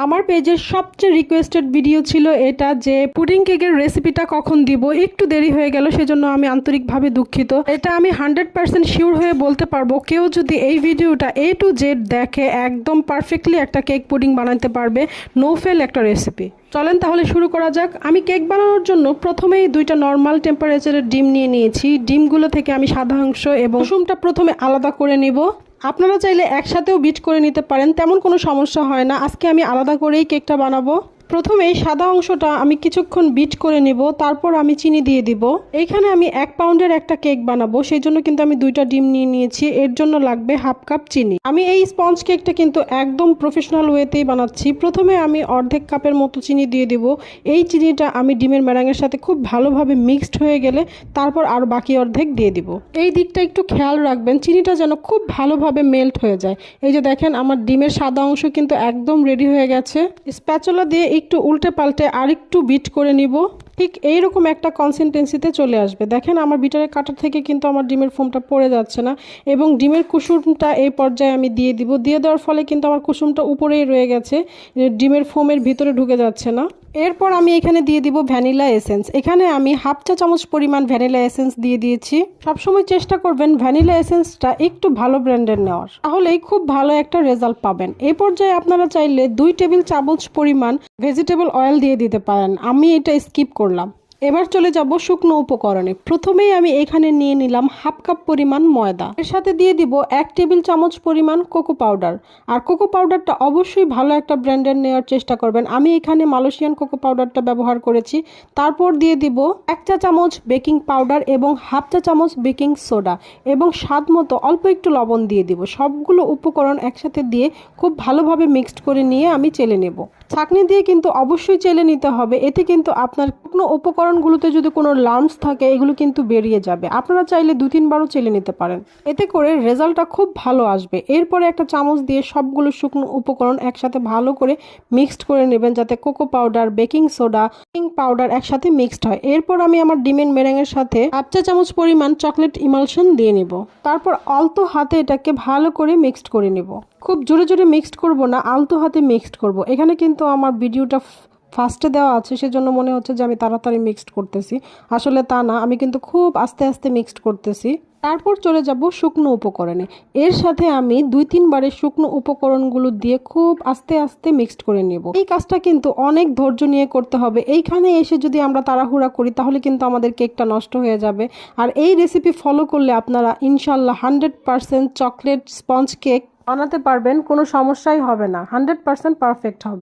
আমার পেজের সবচেয়ে রিকোয়েস্টেড ভিডিও ছিল এটা যে পুডিং কেকের রেসিপিটা কখন দিব, একটু দেরি হয়ে গেল, সেজন্য আমি আন্তরিকভাবে দুঃখিত। এটা আমি 100% শিওর হয়ে বলতে পারবো, কেউ যদি এই ভিডিওটা A to Z দেখে একদম পারফেক্টলি একটা কেক পুডিং বানাতে পারবে, নো ফেল একটা রেসিপি। চলেন তাহলে শুরু করা যাক। আমি কেক বানানোর জন্য প্রথমেই দুইটা নর্মাল টেম্পারেচারের ডিম নিয়ে নিয়েছি। ডিমগুলো থেকে আমি সাদা অংশ এবং কুসুমটা প্রথমে আলাদা করে নিব। আপনারা চাইলে একসাথেও বিট করে নিতে পারেন, তেমন কোনো সমস্যা হয় না। আজকে আমি আলাদা করেই কেকটা বানাবো। প্রথমেই সাদা অংশটা আমি কিছুক্ষণ বিট করে নিব, তারপর আমি চিনি দিয়ে দিব। এইখানে আমি 1 পাউন্ডের একটা কেক বানাবো, সেই জন্য কিন্তু আমি দুইটা ডিম নিয়ে নিয়েছি। এর জন্য লাগবে হাফ কাপ চিনি। আমি এই স্পঞ্জ কেকটা কিন্তু একদম প্রফেশনাল ওয়েতেই বানাচ্ছি। প্রথমে আমি অর্ধেক কাপের মতো চিনি দিয়ে দিব। এই চিনিটা আমি ডিমের ম্যারাঙের সাথে খুব ভালোভাবে মিক্সড হয়ে গেলে তারপর আর বাকি অর্ধেক দিয়ে দিব। এই দিকটা একটু খেয়াল রাখবেন, চিনিটা যেন খুব ভালোভাবে মেল্ট হয়ে যায়। এই যে দেখেন, আমার ডিমের সাদা অংশ কিন্তু একদম রেডি হয়ে গেছে। স্প্যাচুলা দিয়ে একটু উল্টে পাল্টে আরেকটু বিট করে নিব। ঠিক এইরকম একটা কনসিস্টেন্সিতে চলে আসবে। দেখেন, আমার বিটারের কাটার থেকে কিন্তু আমার ডিমের ফোমটা পড়ে যাচ্ছে না, এবং ডিমের কুসুমটা এই পর্যায়ে আমি দিয়ে দিব। দিয়ে দেওয়ার ফলে কিন্তু আমার কুসুমটা উপরেই রয়ে গেছে, ডিমের ফোমের ভিতরে ঢুকে যাচ্ছে না। এরপর আমি এখানে দিয়ে দিব ভ্যানিলা এসেন্স। এখানে আমি হাফ চা চামচ পরিমাণ ভ্যানিলা এসেন্স দিয়ে দিয়েছি। সবসময় চেষ্টা করবেন ভ্যানিলা এসেন্সটা একটু ভালো ব্র্যান্ডের নেওয়ার, তাহলেই খুব ভালো একটা রেজাল্ট পাবেন। এই পর্যায়ে আপনারা চাইলে 2 টেবিল চামচ পরিমাণ ভেজিটেবল অয়েল দিয়ে দিতে পারেন, আমি এটা স্কিপ করলাম। এবার চলে যাব শুকনো উপকরণে। প্রথমেই আমি এখানে নিয়ে নিলাম হাফ কাপ পরিমাণ ময়দা। এর সাথে দিয়ে দিব 1 টেবিল চামচ পরিমাণ কোকো পাউডার। আর কোকো পাউডারটা অবশ্যই ভালো একটা ব্র্যান্ডের নেওয়ার চেষ্টা করবেন। আমি এখানে মালয়েশিয়ান কোকো পাউডারটা ব্যবহার করেছি। তারপর দিয়ে দিব 1 চা চামচ বেকিং পাউডার এবং হাফ চা চামচ বেকিং সোডা, এবং স্বাদ মতো অল্প একটু লবণ দিয়ে দিব। সবগুলো উপকরণ একসাথে দিয়ে খুব ভালোভাবে মিক্সড করে নিয়ে আমি চেলে নেব। ছাঁকনি দিয়ে কিন্তু অবশ্যই চেলে নিতে হবে, এতে কিন্তু আপনার শুকনো উপকরণগুলোতে যদি কোনো লাম্পস থাকে এগুলো কিন্তু বেরিয়ে যাবে। আপনারা চাইলে 2-3 বারও চেলে নিতে পারেন, এতে করে রেজাল্টটা খুব ভালো আসবে। এরপরে একটা চামচ দিয়ে সবগুলো শুকনো উপকরণ একসাথে ভালো করে মিক্সড করে নেবেন, যাতে cocoa powder, baking soda, baking powder একসাথে মিক্সড হয়। এরপর আমি আমার ডিমের মেরেঙের সাথে হাফ চা চামচ পরিমাণ চকলেট ইমালশন দিয়ে নিব। তারপর আলতো হাতে এটাকে ভালো করে মিক্সড করে নিব। খুব জোরে জোরে মিক্সড করব না, আলতো হাতে মিক্সড করব। এখানে কিন্তু আমার ভিডিওটা ফার্স্টে দেওয়া আছে, সেজন্য মনে হচ্ছে যে আমি তাড়াতাড়ি মিক্সড করতেছি। আসলে তা না, আমি কিন্তু খুব আস্তে আস্তে মিক্সড করতেছি। তারপর চলে যাব শুকনো উপকরণে। এর সাথে আমি 2-3 বারে শুকনো উপকরণগুলো দিয়ে খুব আস্তে আস্তে মিক্সড করে নেব। এই কাজটা কিন্তু অনেক ধৈর্য নিয়ে করতে হবে। এইখানে এসে যদি আমরা তাড়াহুড়া করি তাহলে কিন্তু আমাদের কেকটা নষ্ট হয়ে যাবে। আর এই রেসিপি ফলো করলে আপনারা ইনশাল্লাহ 100% চকলেট স্পঞ্জ কেক বানাতে পারবেন, কোনো সমস্যাই হবে না, 100% পারফেক্ট হবে।